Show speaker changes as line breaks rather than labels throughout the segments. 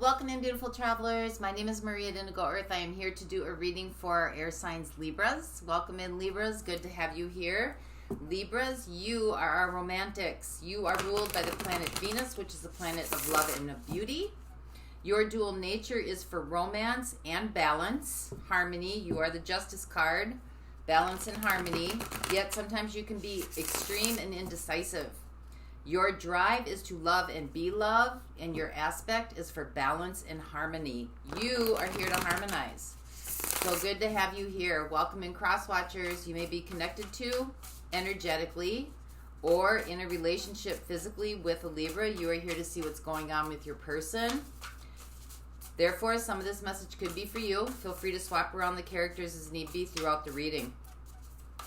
welcome in, beautiful travelers. My name is Maria at Indigo Earth. I am here to do a reading for air signs Libras. Welcome in, Libras. Good to have you here. Libras, you are our romantics. You are ruled by the planet Venus, which is the planet of love and of beauty. Your dual nature is for romance and balance, harmony. You are the Justice card, balance and harmony. Yet sometimes you can be extreme and indecisive. Your drive is to love and be loved, and your aspect is for balance and harmony. You are here to harmonize. So good to have you here. Welcome in, cross watchers. You may be connected to energetically or in a relationship physically with a Libra. You are here to see what's going on with your person. Therefore, some of this message could be for you. Feel free to swap around the characters as need be throughout the reading.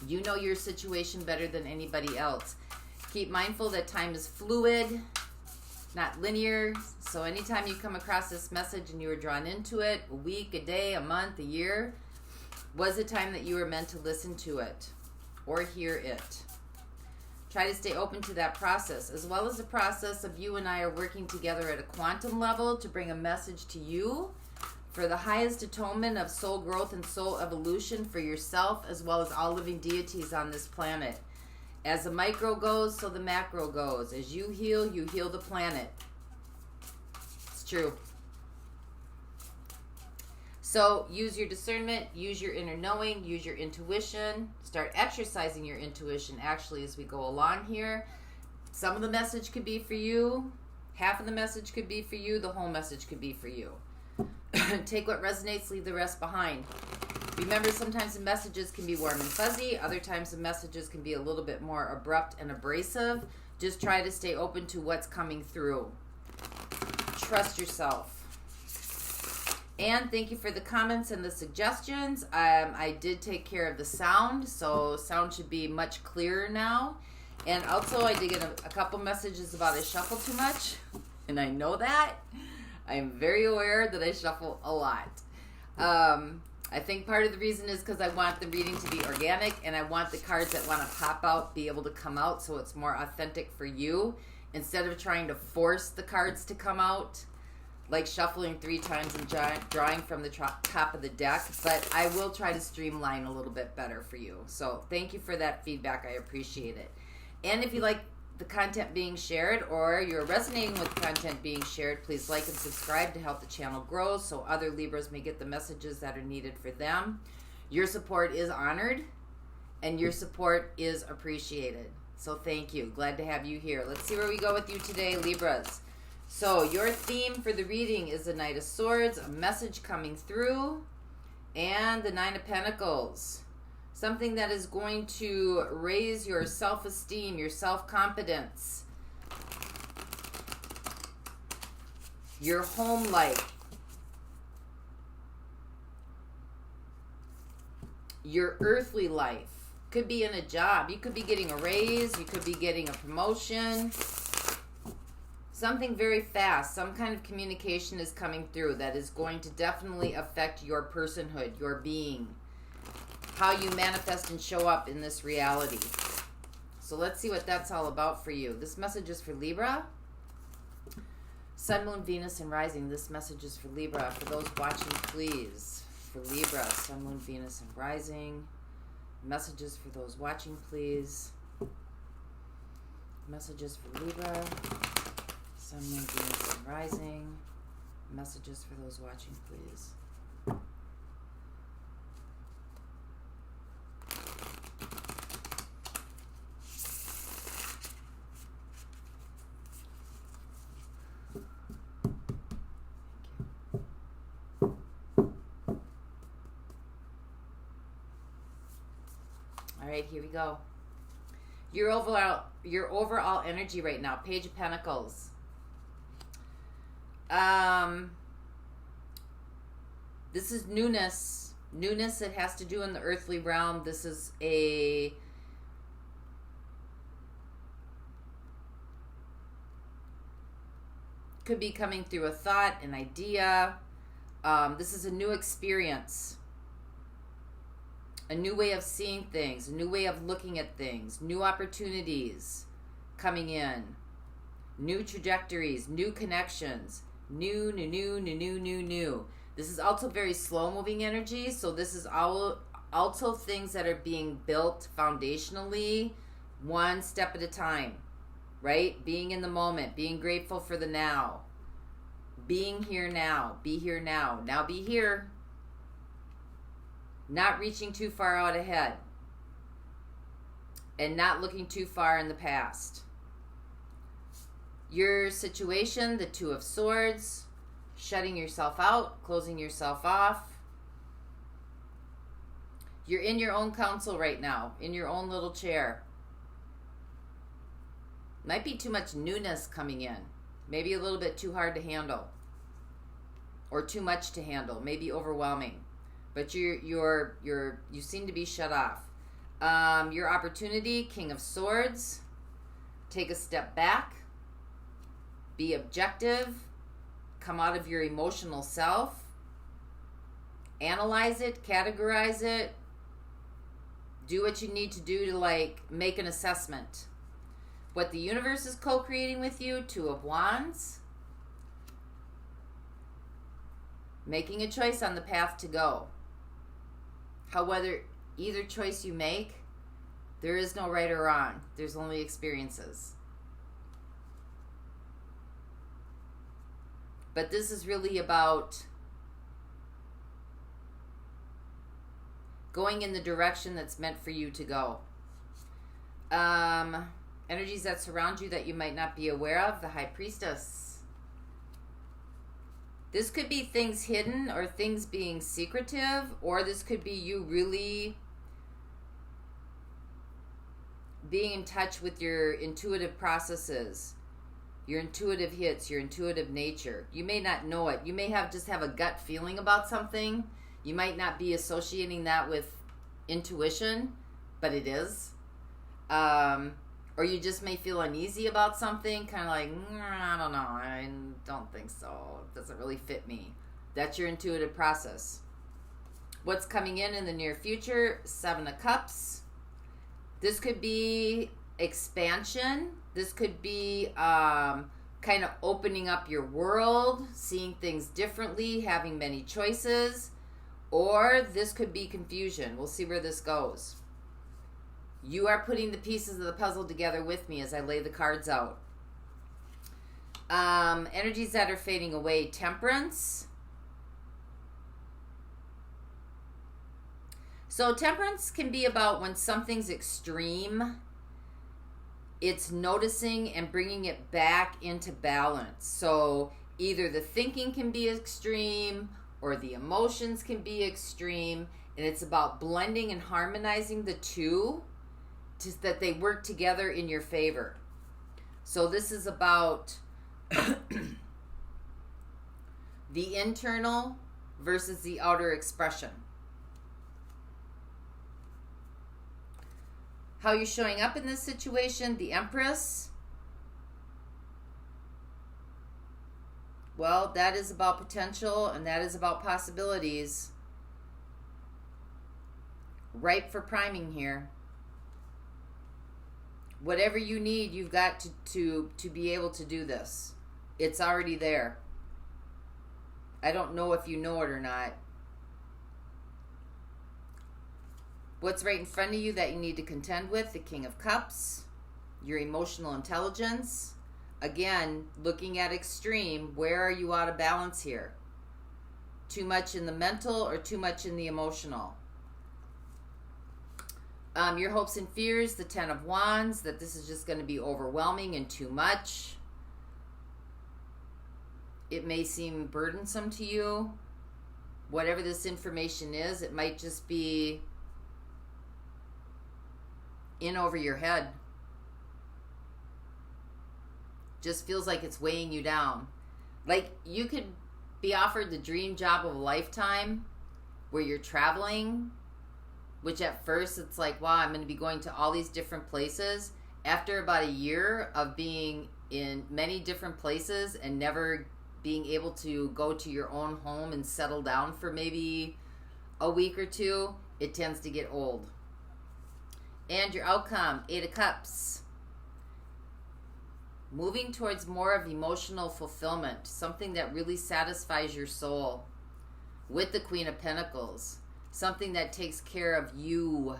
You know your situation better than anybody else. Keep mindful that time is fluid, not linear. So anytime you come across this message and you are drawn into it, a week, a day, a month, a year, was the time that you were meant to listen to it or hear it. Try to stay open to that process, as well as the process of you and I are working together at a quantum level to bring a message to you for the highest atonement of soul growth and soul evolution for yourself, as well as all living deities on this planet. As the micro goes, so the macro goes. As you heal the planet. It's true. So use your discernment, use your inner knowing, use your intuition. Start exercising your intuition actually as we go along here. Some of the message could be for you. Half of the message could be for you. The whole message could be for you. Take what resonates, leave the rest behind. Remember, sometimes the messages can be warm and fuzzy. Other times the messages can be a little bit more abrupt and abrasive. Just try to stay open to what's coming through. Trust yourself. And thank you for the comments and the suggestions. I did take care of the sound, so sound should be much clearer now. And also, I did get a couple messages about I shuffle too much, and I know that. I am very aware that I shuffle a lot. I think part of the reason is because I want the reading to be organic, and I want the cards that want to pop out be able to come out so it's more authentic for you, instead of trying to force the cards to come out, like shuffling 3 times and drawing from the top of the deck. But I will try to streamline a little bit better for you. So thank you for that feedback. I appreciate it. And if you like the content being shared, or you're resonating with content being shared, please like and subscribe to help the channel grow so other Libras may get the messages that are needed for them. Your support is honored and your support is appreciated. So thank you. Glad to have you here. Let's see where we go with you today, Libras. So your theme for the reading is the Knight of Swords, a message coming through, and the Nine of Pentacles. Something that is going to raise your self-esteem, your self-confidence, your home life, your earthly life. Could be in a job. You could be getting a raise. You could be getting a promotion. Something very fast. Some kind of communication is coming through that is going to definitely affect your personhood, your being, how you manifest and show up in this reality. So let's see what that's all about for you. This message is for Libra. Sun, Moon, Venus, and Rising. This message is for Libra. For those watching, please. For Libra, Sun, Moon, Venus, and Rising. Messages for those watching, please. Messages for Libra. Sun, Moon, Venus, and Rising. Messages for those watching, please. All right, here we go. Your overall energy right now. Page of Pentacles. This is newness. Newness that has to do in the earthly realm. This is a could be coming through a thought, an idea. This is a new experience. A new way of seeing things, a new way of looking at things, new opportunities coming in, new trajectories, new connections, New, new, new, new, new, new, new. This is also very slow-moving energy, so this is also things that are being built foundationally, one step at a time, right? Being in the moment, being grateful for the now, being here now, be here now. Now be here. Not reaching too far out ahead, and not looking too far in the past. Your situation, the Two of Swords, shutting yourself out, closing yourself off. You're in your own council right now, in your own little chair. Might be too much newness coming in. Maybe a little bit too hard to handle. Or too much to handle. Maybe overwhelming. But you seem to be shut off. Your opportunity, King of Swords. Take a step back. Be objective. Come out of your emotional self. Analyze it. Categorize it. Do what you need to do to make an assessment. What the universe is co-creating with you, Two of Wands. Making a choice on the path to go. However, either choice you make, there is no right or wrong. There's only experiences. But this is really about going in the direction that's meant for you to go. Energies that surround you that you might not be aware of, the High Priestess. This could be things hidden or things being secretive, or this could be you really being in touch with your intuitive processes, your intuitive hits, your intuitive nature. You may not know it. You may just have a gut feeling about something. You might not be associating that with intuition, but it is. Or you just may feel uneasy about something, kind of like, I don't know, I don't think so. It doesn't really fit me. That's your intuitive process. What's coming in the near future? Seven of Cups. This could be expansion. This could be kind of opening up your world, seeing things differently, having many choices. Or this could be confusion. We'll see where this goes. You are putting the pieces of the puzzle together with me as I lay the cards out. Energies that are fading away. Temperance. So temperance can be about when something's extreme. It's noticing and bringing it back into balance. So either the thinking can be extreme or the emotions can be extreme. And it's about blending and harmonizing the two, just that they work together in your favor. So this is about the internal versus the outer expression. How you're showing up in this situation, the Empress. Well, that is about potential and that is about possibilities. Ripe for priming here. Whatever you need, you've got to be able to do this. It's already there. I don't know if you know it or not. What's right in front of you that you need to contend with? The King of Cups. Your emotional intelligence. Again, looking at extreme, where are you out of balance here? Too much in the mental or too much in the emotional? Your hopes and fears, the Ten of Wands, that this is just going to be overwhelming and too much. It may seem burdensome to you. Whatever this information is, it might just be in over your head. Just feels like it's weighing you down. Like you could be offered the dream job of a lifetime where you're traveling, which at first it's like, wow, I'm going to be going to all these different places. After about a year of being in many different places and never being able to go to your own home and settle down for maybe a week or two, it tends to get old. And your outcome, Eight of Cups. moving towards more of emotional fulfillment, something that really satisfies your soul with the Queen of Pentacles, something that takes care of you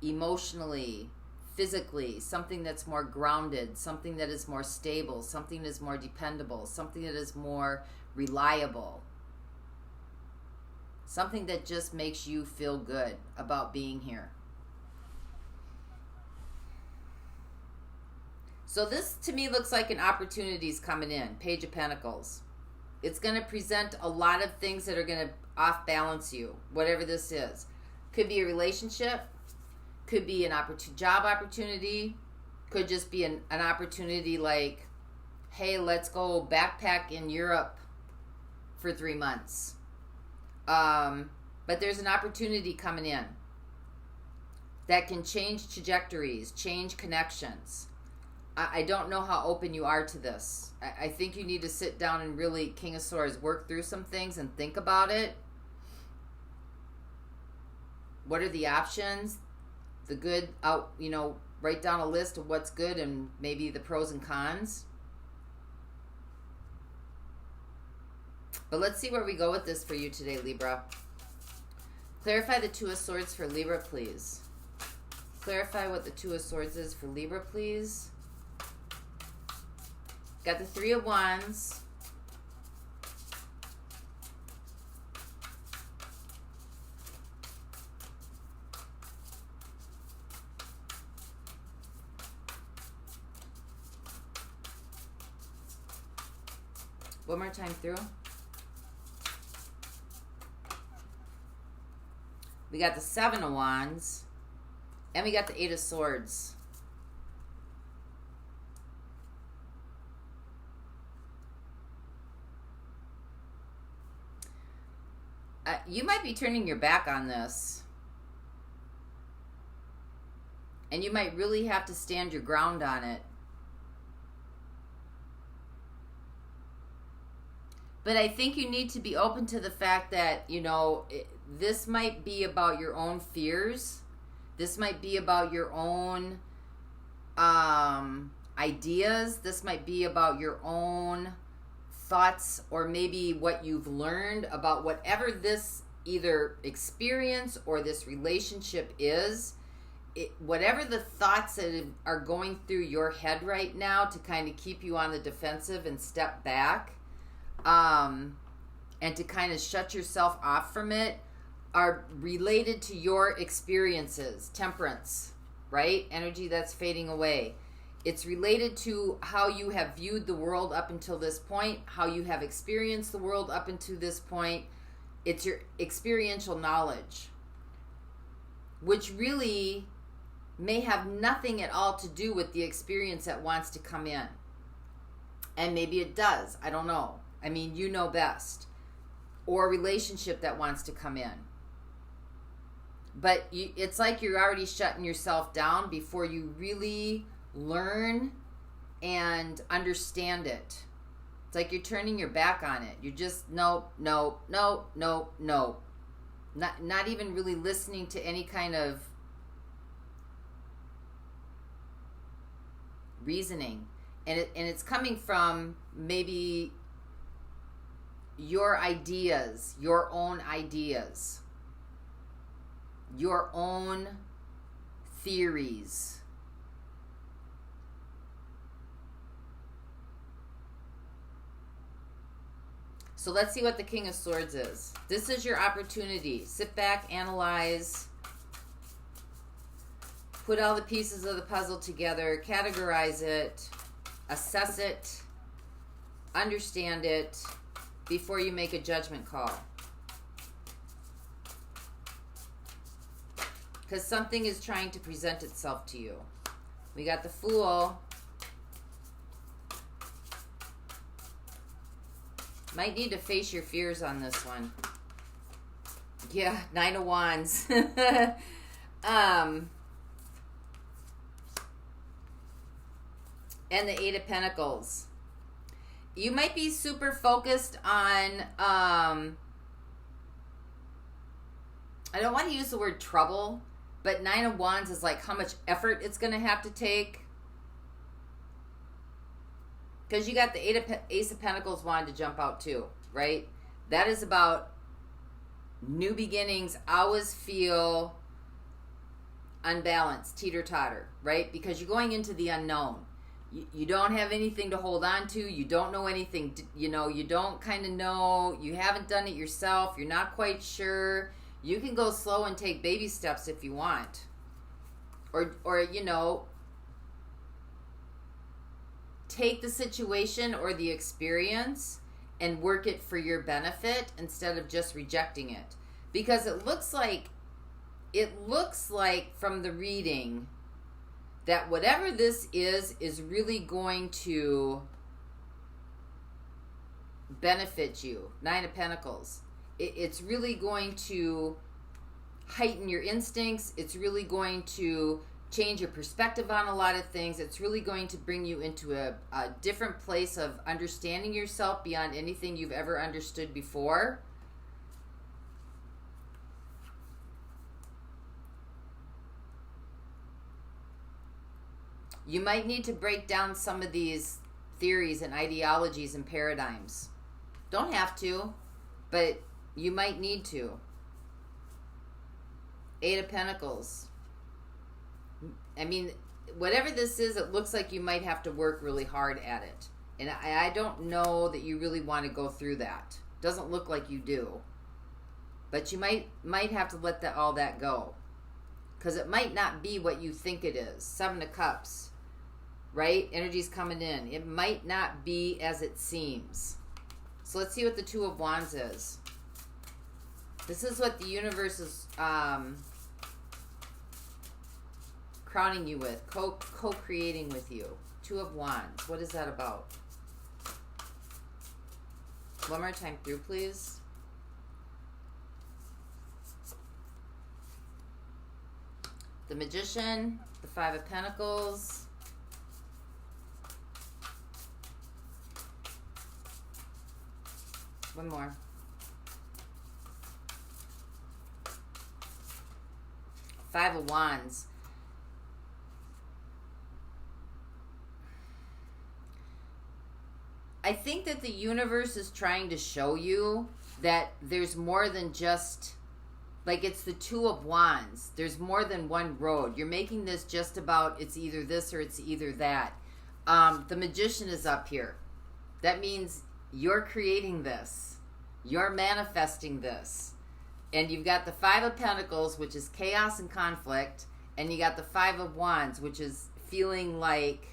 emotionally, physically, something that's more grounded, something that is more stable, something that is more dependable, something that is more reliable, something that just makes you feel good about being here. So this to me looks like an opportunity's coming in. Page of Pentacles. It's going to present a lot of things that are going to off balance you, whatever this is. Could be a relationship, could be an job opportunity, could just be an opportunity like, hey, let's go backpack in Europe for 3 months. But there's an opportunity coming in that can change trajectories, change connections. I don't know how open you are to this. I think you need to sit down and really, King of Swords, work through some things and think about it. What are the options? The good, write down a list of what's good and maybe the pros and cons. But let's see where we go with this for you today, Libra. Clarify the Two of Swords for Libra, please. Clarify what the Two of Swords is for Libra, please. Got the Three of Wands. One more time through. We got the Seven of Wands. And we got the Eight of Swords. You might be turning your back on this. And you might really have to stand your ground on it. But I think you need to be open to the fact that, this might be about your own fears. This might be about your own ideas. This might be about your own thoughts, or maybe what you've learned about whatever this either experience or this relationship is. Whatever the thoughts that are going through your head right now to kind of keep you on the defensive and step back, and to kind of shut yourself off from it, are related to your experiences. Temperance, right? Energy that's fading away. It's related to how you have viewed the world up until this point, how you have experienced the world up until this point. It's your experiential knowledge, which really may have nothing at all to do with the experience that wants to come in. And maybe it does. I don't know. I mean, you know best. Or a relationship that wants to come in. But it's like you're already shutting yourself down before you really learn and understand it. It's like you're turning your back on it. You're just, no. Not even really listening to any kind of reasoning. And it's coming from maybe your ideas, your own ideas, your own theories. So let's see what the King of Swords is. This is your opportunity. Sit back, analyze, put all the pieces of the puzzle together, categorize it, assess it, understand it before you make a judgment call. Because something is trying to present itself to you. We got the Fool. Might need to face your fears on this one. Yeah, Nine of Wands. And the Eight of Pentacles. You might be super focused on, I don't want to use the word trouble, but Nine of Wands is like how much effort it's going to have to take. Because you got the Ace of Pentacles wanted to jump out too, right? That is about new beginnings. I always feel unbalanced, teeter-totter, right? Because you're going into the unknown. You don't have anything to hold on to. You don't know anything. You don't kind of know. You haven't done it yourself. You're not quite sure. You can go slow and take baby steps if you want. Or take the situation or the experience and work it for your benefit instead of just rejecting it. Because it looks like from the reading that whatever this is really going to benefit you. 9 of Pentacles. It's really going to heighten your instincts. It's really going to change your perspective on a lot of things. It's really going to bring you into a different place of understanding yourself beyond anything you've ever understood before. You might need to break down some of these theories and ideologies and paradigms. Don't have to, but you might need to. 8 of Pentacles. I mean, whatever this is, it looks like you might have to work really hard at it. And I don't know that you really want to go through that. Doesn't look like you do. But you might have to let all that go. Because it might not be what you think it is. 7 of Cups. Right? Energy's coming in. It might not be as it seems. So let's see what the 2 of Wands is. This is what the universe is crowning you with, co-creating with you. 2 of Wands. What is that about? One more time through, please. The Magician, the 5 of Pentacles. One more. Five of Wands. I think that the universe is trying to show you that there's more than just, like, it's the 2 of Wands. There's more than one road. You're making this just about it's either this or it's either that. The Magician is up here. That means you're creating this. You're manifesting this. And you've got the 5 of Pentacles, which is chaos and conflict. And you got the 5 of Wands, which is feeling like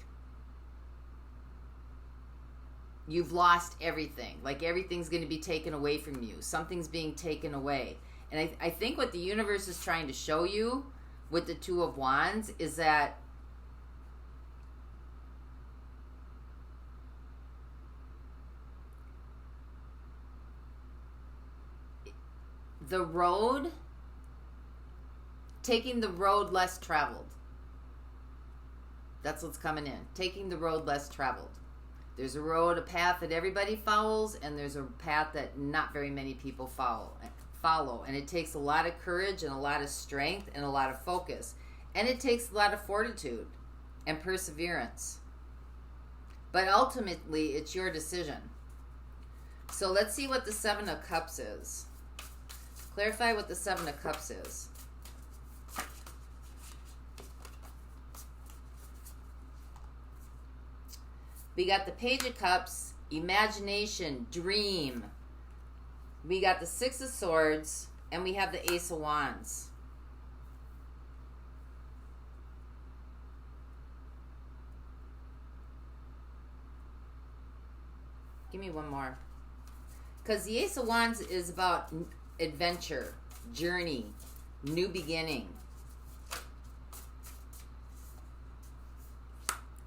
you've lost everything. Like everything's going to be taken away from you. Something's being taken away. And I think what the universe is trying to show you with the 2 of Wands is that the road, taking the road less traveled. That's what's coming in. Taking the road less traveled. There's a road, a path that everybody follows, and there's a path that not very many people follow. And it takes a lot of courage and a lot of strength and a lot of focus. And it takes a lot of fortitude and perseverance. But ultimately, it's your decision. So let's see what the 7 of Cups is. Clarify what the 7 of Cups is. We got the Page of Cups, imagination, dream. We got the 6 of Swords, and we have the Ace of Wands. Give me one more. Because the Ace of Wands is about adventure, journey, new beginning.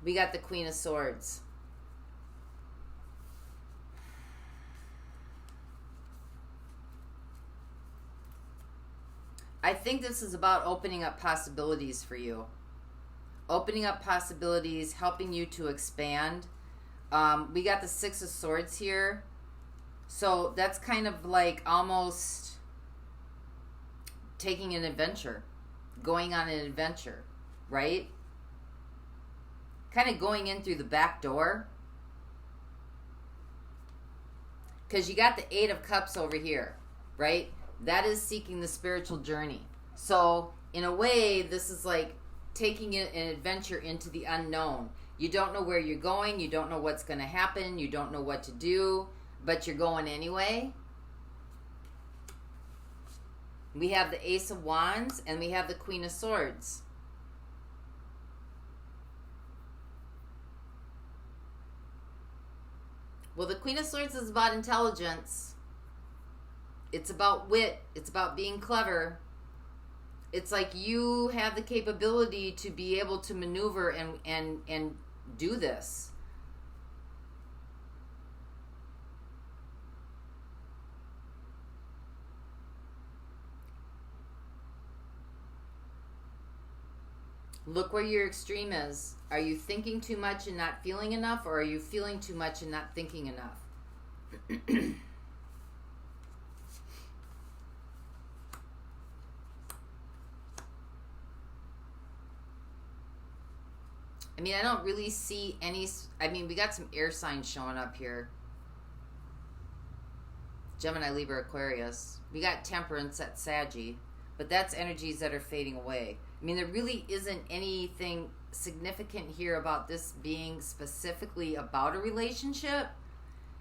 We got the Queen of Swords. I think this is about opening up possibilities for you. Opening up possibilities, helping you to expand. We got the 6 of Swords here. So that's kind of like almost taking an adventure. Going on an adventure, right? Kind of going in through the back door. Because you got the 8 of Cups over here, right? That is seeking the spiritual journey. So, in a way, this is like taking an adventure into the unknown. You don't know where you're going. You don't know what's going to happen. You don't know what to do, but you're going anyway. We have the Ace of Wands, and we have the Queen of Swords. Well, the Queen of Swords is about intelligence. It's about wit. It's about being clever. It's like you have the capability to be able to maneuver and do this. Look where your extreme is. Are you thinking too much and not feeling enough, or are you feeling too much and not thinking enough? I mean, I don't really see any... I mean, we got some air signs showing up here. Gemini, Libra, Aquarius. We got Temperance at Saggy. But that's energies that are fading away. I mean, there really isn't anything significant here about this being specifically about a relationship.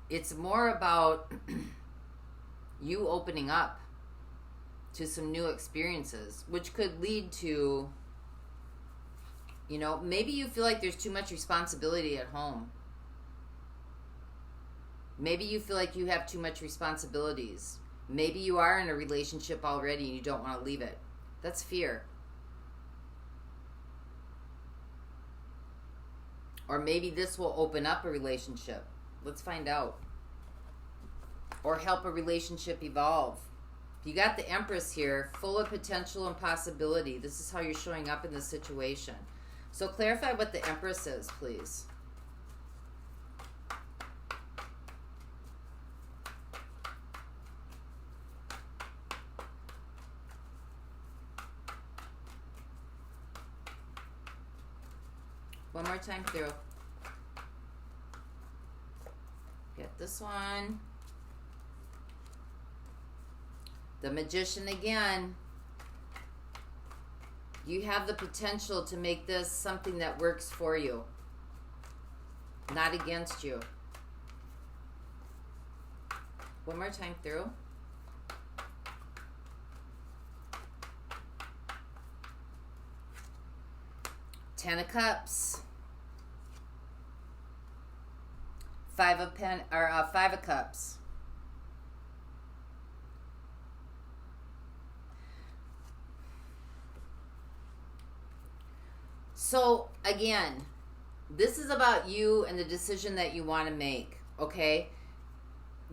It's more about you opening up to some new experiences, which could lead to, you know, maybe you feel like there's too much responsibility at home. Maybe you feel like you have too much responsibilities. Maybe you are in a relationship already and you don't want to leave it. That's fear. Or maybe this will open up a relationship. Let's find out. Or help a relationship evolve. You got the Empress here, full of potential and possibility. This is how you're showing up in this situation. So clarify what the Empress is, please. One more time through. Get this one. The Magician again. You have the potential to make this something that works for you, not against you. One more time through. Ten of Cups. Five of Cups. So again, this is about you and the decision that you want to make, okay?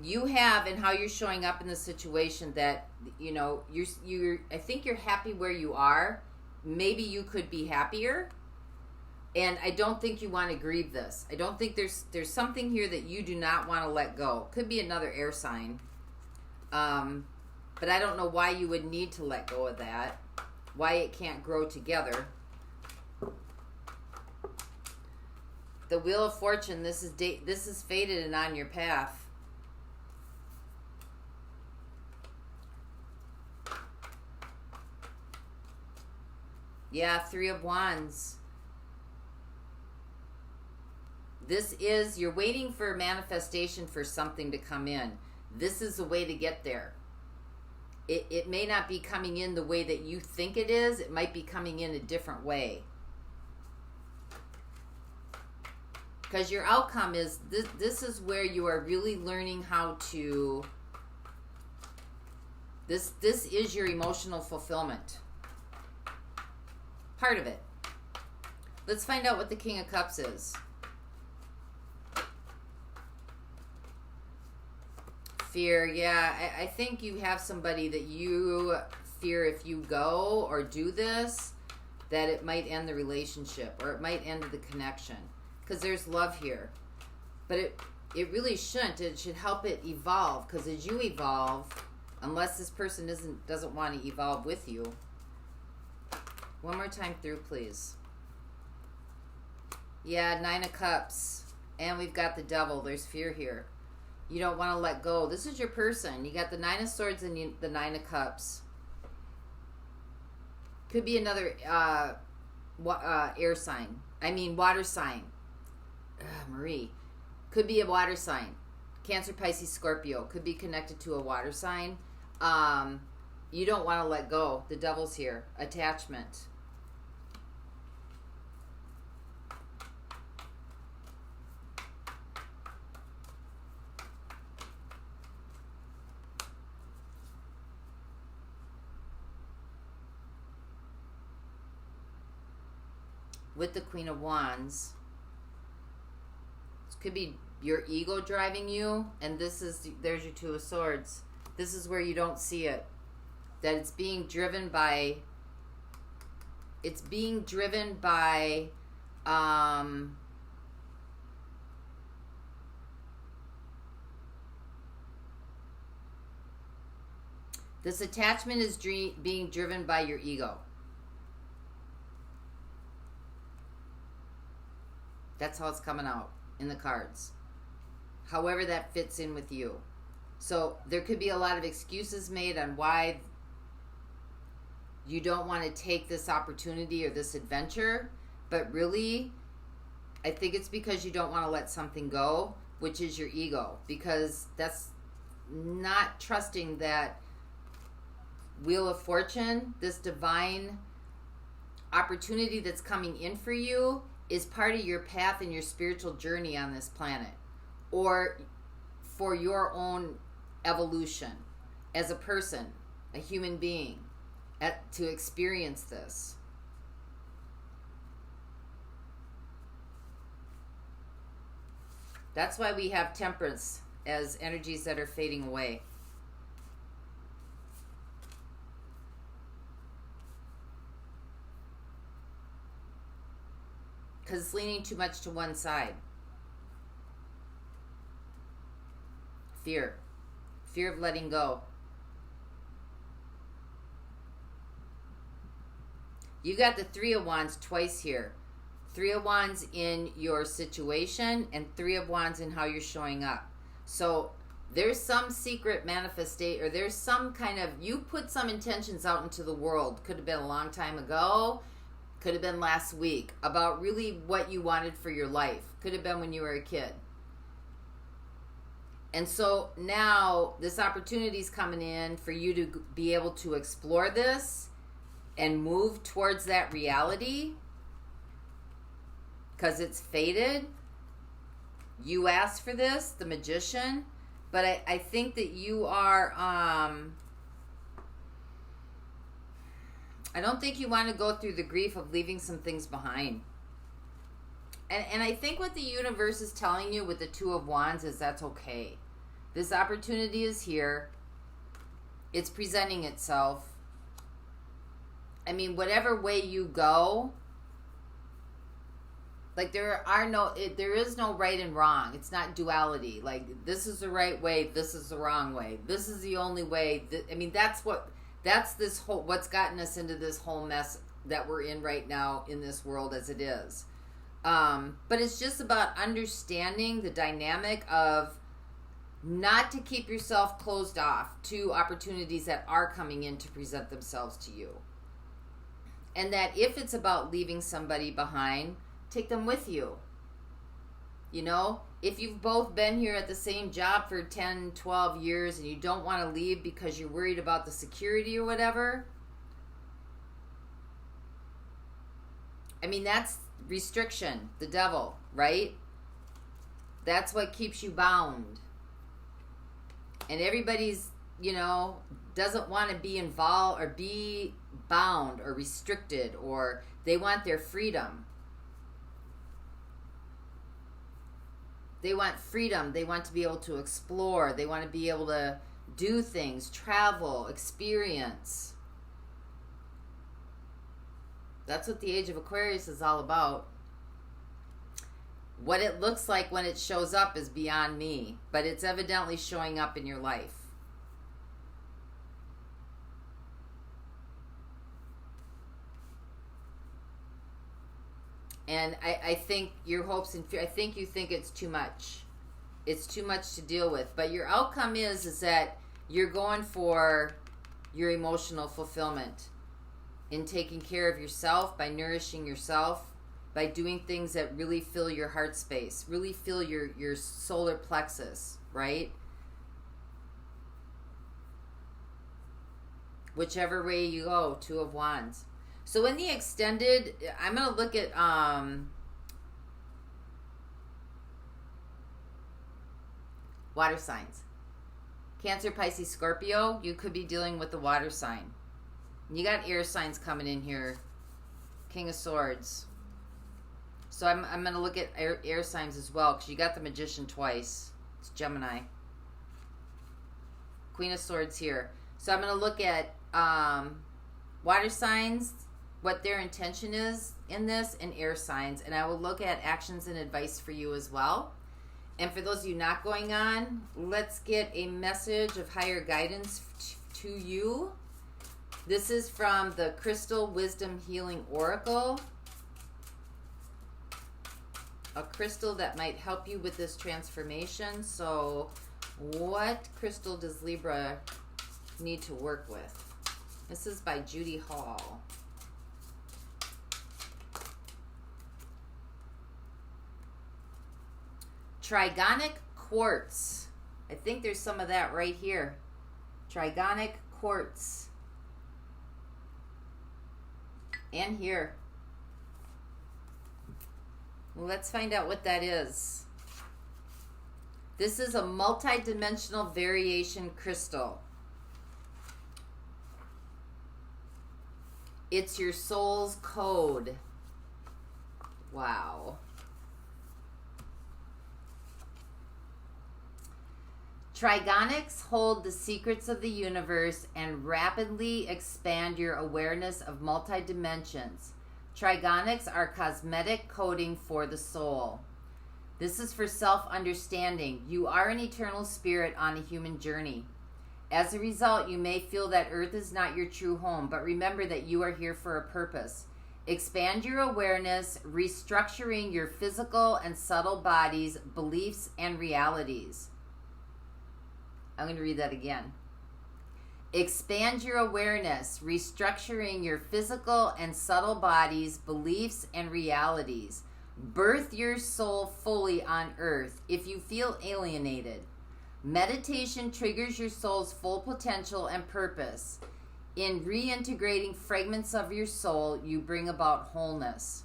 You have, and how you're showing up in the situation, that, you know, you're I think you're happy where you are. Maybe you could be happier. And I don't think you want to grieve this. I don't think there's something here that you do not want to let go. Could be another air sign. But I don't know why you would need to let go of that. Why it can't grow together. The Wheel of Fortune, this is fated and on your path. Yeah, Three of Wands. This is, you're waiting for manifestation for something to come in. This is the way to get there. It may not be coming in the way that you think it is. It might be coming in a different way. Because your outcome is, this is where you are really learning how to, this is your emotional fulfillment. Part of it. Let's find out what the King of Cups is. Fear, yeah. I think you have somebody that you fear if you go or do this, that it might end the relationship or it might end the connection. Because there's love here. But it really shouldn't. It should help it evolve. Because as you evolve, unless this person doesn't want to evolve with you. One more time through, please. Yeah, Nine of Cups. And we've got the Devil. There's fear here. You don't want to let go. This is your person. You got the Nine of Swords and the Nine of Cups. Could be another air sign. I mean, water sign. Marie. Could be a water sign. Cancer, Pisces, Scorpio. Could be connected to a water sign. You don't want to let go. The Devil's here. Attachment. With the Queen of Wands, this could be your ego driving you, and there's your Two of Swords. This is where you don't see it. That it's being driven by this attachment is being driven by your ego. That's how it's coming out in the cards. However that fits in with you. So there could be a lot of excuses made on why you don't want to take this opportunity or this adventure. But really, I think it's because you don't want to let something go, which is your ego. Because that's not trusting that Wheel of Fortune, this divine opportunity that's coming in for you, is part of your path and your spiritual journey on this planet, or for your own evolution as a person, a human being, to experience this. That's why we have Temperance as energies that are fading away. Because it's leaning too much to one side. Fear. Fear of letting go. You got the Three of Wands twice here. Three of Wands in your situation and Three of Wands in how you're showing up. So there's some secret manifestation, or there's some kind of, you put some intentions out into the world. Could have been a long time ago. Could have been last week, about really what you wanted for your life. Could have been when you were a kid. And so now this opportunity is coming in for you to be able to explore this and move towards that reality, because it's faded. You asked for this, the Magician, but I think that you are... I don't think you want to go through the grief of leaving some things behind. And I think what the universe is telling you with the Two of Wands is that's okay. This opportunity is here. It's presenting itself. I mean, whatever way you go, like there is no right and wrong. It's not duality. Like, this is the right way, this is the wrong way. This is the only way. That's this whole, what's gotten us into this whole mess that we're in right now in this world as it is. But it's just about understanding the dynamic of not to keep yourself closed off to opportunities that are coming in to present themselves to you. And that if it's about leaving somebody behind, take them with you. You know, if you've both been here at the same job for 10, 12 years and you don't want to leave because you're worried about the security or whatever, I mean, that's restriction, the devil, right? That's what keeps you bound. And everybody's, doesn't want to be involved or be bound or restricted, or they want their freedom. They want freedom. They want to be able to explore. They want to be able to do things, travel, experience. That's what the Age of Aquarius is all about. What it looks like when it shows up is beyond me, but it's evidently showing up in your life. And I think your hopes and fear, I think you think it's too much. It's too much to deal with. But your outcome is that you're going for your emotional fulfillment in taking care of yourself, by nourishing yourself, by doing things that really fill your heart space, really fill your solar plexus, right? Whichever way you go, Two of Wands. So in the extended, I'm going to look at water signs. Cancer, Pisces, Scorpio, you could be dealing with the water sign. You got air signs coming in here. King of Swords. So I'm going to look at air signs as well, because you got the Magician twice. It's Gemini. Queen of Swords here. So I'm going to look at water signs, what their intention is in this, and air signs. And I will look at actions and advice for you as well. And for those of you not going on, let's get a message of higher guidance to you. This is from the Crystal Wisdom Healing Oracle. A crystal that might help you with this transformation. So what crystal does Libra need to work with? This is by Judy Hall. Trigonic quartz. I think there's some of that right here. Trigonic quartz. And here. Well, let's find out what that is. This is a multi-dimensional variation crystal. It's your soul's code. Wow. Trigonics hold the secrets of the universe and rapidly expand your awareness of multi-dimensions. Trigonics are cosmetic coding for the soul. This is for self-understanding. You are an eternal spirit on a human journey. As a result, you may feel that Earth is not your true home, but remember that you are here for a purpose. Expand your awareness, restructuring your physical and subtle bodies, beliefs, and realities. I'm going to read that again. Expand your awareness, restructuring your physical and subtle bodies, beliefs, and realities. Birth your soul fully on earth if you feel alienated. Meditation triggers your soul's full potential and purpose. In reintegrating fragments of your soul, you bring about wholeness.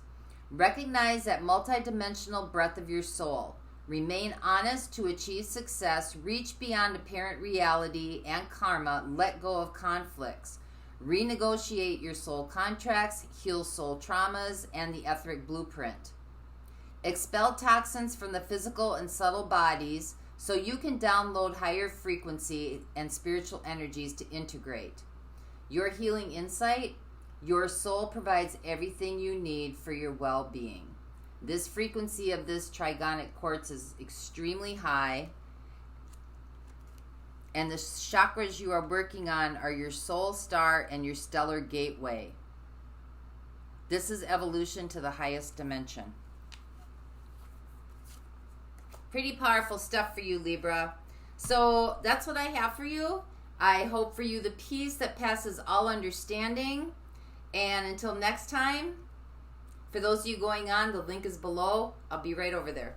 Recognize that multidimensional breath of your soul. Remain honest to achieve success. Reach beyond apparent reality and karma. Let go of conflicts. Renegotiate your soul contracts. Heal soul traumas and the etheric blueprint. Expel toxins from the physical and subtle bodies so you can download higher frequency and spiritual energies to integrate. Your healing insight, your soul provides everything you need for your well-being. This frequency of this trigonic quartz is extremely high, and the chakras you are working on are your soul star and your stellar gateway. This is evolution to the highest dimension. Pretty powerful stuff for you, Libra. So that's what I have for you. I hope for you the peace that passes all understanding. And until next time, for those of you going on, the link is below. I'll be right over there.